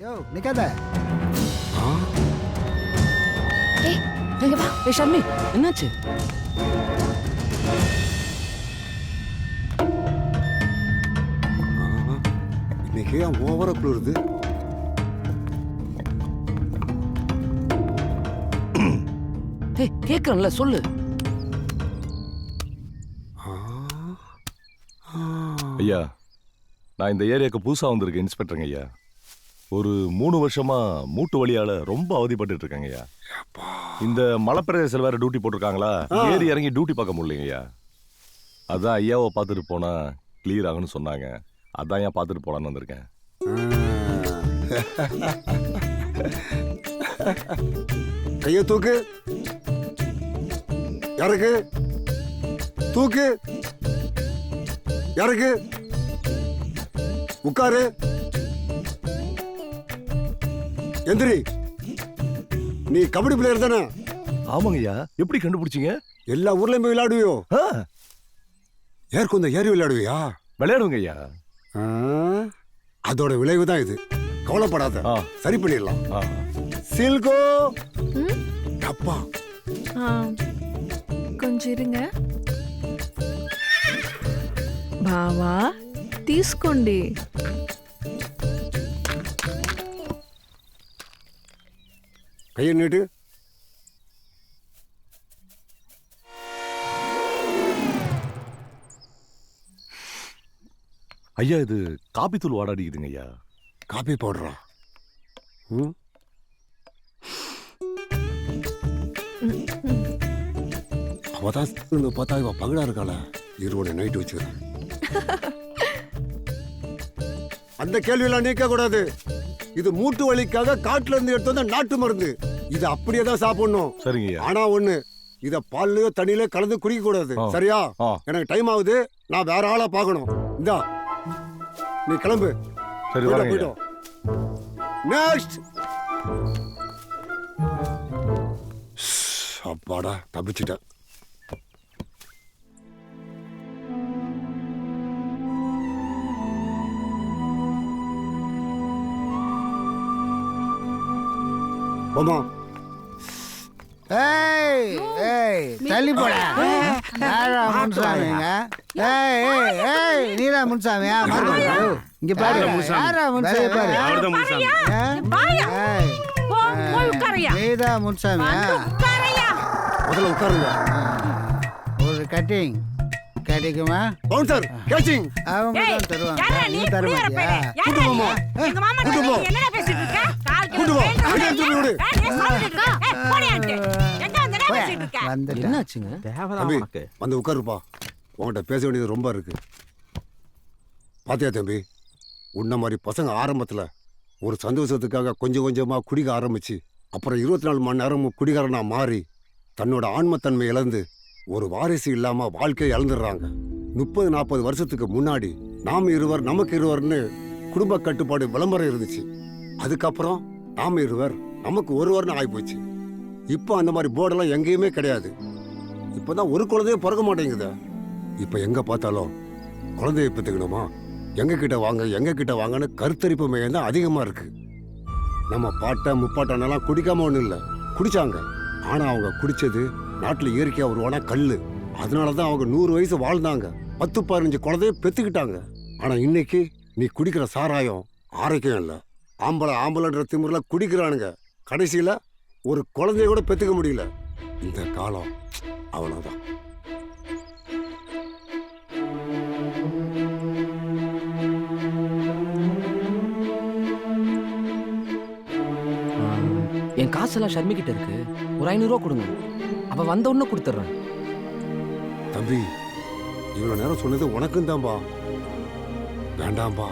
யோ நிக்காத. ஏய் இங்க வா. ஏய் ஷர்மி, என்னாச்சு? இன்னைக்கு ஏன் ஓவரா குளிருது? ஏய் கேக்குறேன்ல, சொல்லு. ஐயா, நான் இந்த ஏரியாவுக்கு புதுசா வந்திருக்கேன் இன்ஸ்பெக்டருங்க ஐயா. ஒரு 3 வருஷமா மூட்டு வலியால ரொம்ப அவதிப்பட்டு இருக்கேங்க ஐயா. இந்த மலைப்பிரதேசத்தில் வேற டியூட்டி போட்டிருக்காங்களா, ஏறி இறங்கி டியூட்டி பார்க்க முடியலைங்க ஐயா. அதான் ஐயாவை பார்த்துட்டு போனா கிளியர் ஆகுன்னு சொன்னாங்க. அதான் ஏன் பார்த்துட்டு போலான்னு வந்திருக்கேன். கைய தூக்கு. யாருக்கு தூக்கு? யாருக்கு? உட்காரு. எந்திரி. நீ கபடி பிளேயர் தானே? ஆமாங்க ஐயா. எப்படி கண்டுபிடிச்சீங்க? எல்லா ஊர்லயும் போய் விளையாடுவியோ? ஆ, ஏற்கொந்த ஏறி விளையாடுவியா? விளையாடுங்க ஐயா. ஆ, அதோட விளைவு தான் இது. கவலைப்படாத, ஆ. சரி பண்ணிடலாம். ஆ. சில்கோ அப்பா, కొంచెం இருங்க. బావా తీసుకోండి. கையை நீட்டு. ஐயா, இது காபி தூள் வாடாடிக்குதுங்க ஐயா. காப்பி போடுறா. அவதான் பார்த்தா இவ பகடா இருக்காள. இருவனை நைட்டு வச்சுக்கிறேன். அந்த கேள்வியெல்லாம் நீக்க கூடாது. இது மூட்டு வலிக்காக காட்டுல இருந்து எடுத்து வந்த நாட்டு மருந்து. இது அப்படியே தான் சாப்பிடணும். சரிங்க ஐயா. ஆனா ஒண்ணு, இத பால்லயோ தண்ணியில கலந்து குடிக்க கூடாது. ஆ. சரியா? ஆ. எனக்கு டைம் ஆகுது, நான் வேற ஆளா பார்க்கணும். இந்தா நீ கிளம்பு. சரி வரேங்க ஐயா. போயிட்டோம். நெக்ஸ்ட். அப்பாடா, தப்பிச்சிட்டேன். போமா. ஏய் ஏய் தள்ளி போட. யாரா முன்சாமிங்க? ஏய் ஏய் ஏய் நீரா முன்சாமியா? இங்க பாரு. யாரா முன்சாமி பாரு. அவர்தான் முன்சாமி. ஏய் நீரா முன்சாமியா? முதல்ல உட்காருங்க. ஒரு கட்டிங் கிடைக்குமா? Bouncer catching. அவங்க தான் தருவாங்க. நீ தர மாட்டியா? கூட்டு போமா. கூட்டு போ. கூட்டு போ. வெளியே தூக்கி விடு. வந்துட்டேன். என்னாச்சுங்க? தம்பி வந்து உட்காருப்பா. உன்கிட்ட பேச வேண்டியது ரொம்ப இருக்கு. பாத்தியா தம்பி, உன்ன மாதிரி பசங்க ஆரம்பத்துல ஒரு சந்தோஷத்துக்காக கொஞ்சம் கொஞ்சமா குடிக்க ஆரம்பிச்சு, அப்புறம் 24 மணி நேரமும் குடிகாரனா மாறி தன்னோட ஆன்மத்தன்மை இழந்து ஒரு வாரிசு இல்லாம வாழ்க்கையை இழந்துடுறாங்க. 30-40 வருஷத்துக்கு முன்னாடி நாம இருவர் நமக்கு இருவர்னு குடும்ப கட்டுப்பாடு விளம்பரம் இருந்துச்சு. அதுக்கப்புறம் நாம இருவர் நமக்கு ஒருவர்னு ஆகிப்போச்சு. இப்போ அந்த மாதிரி போர்டெல்லாம் எங்கேயுமே கிடையாது. இப்போதான் ஒரு குழந்தைய பிறக்க மாட்டேங்குது. இப்போ எங்க பார்த்தாலும் குழந்தைய பெற்றுக்கணுமா, எங்க கிட்ட வாங்க எங்க கிட்ட வாங்கன்னு கருத்தரிப்பு மையம் தான் அதிகமா இருக்கு. நம்ம பாட்டை முப்பாட்டனெல்லாம் குடிக்காம ஒன்றும் இல்லை, குடிச்சாங்க. ஆனா அவங்க குடிச்சது நாட்டுல இயற்கையா உருவான கல்லு. அதனாலதான் அவங்க 100 வயசு வாழ்ந்தாங்க, 10-15 குழந்தைய பெத்துக்கிட்டாங்க. ஆனா இன்னைக்கு நீ குடிக்கிற சாராயம் ஆரோக்கியம் இல்லை. ஆம்பளைன்ற திமிர்ல குடிக்கிறானுங்க. கடைசியில ஒரு குழந்தைய கூட பெத்துக்க முடியல. இந்த காலம் அவ்வளவுதான். என் காசெல்லாம் ஷர்மி கிட்ட இருக்கு. ஒரு 500 ரூபா கொடுங்க. அவ வந்த உடனே கொடுத்துட்றேன். தம்பி, இவ்வளவு நேரம் சொன்னது உனக்கும் தான்பா. வேண்டாம்பா.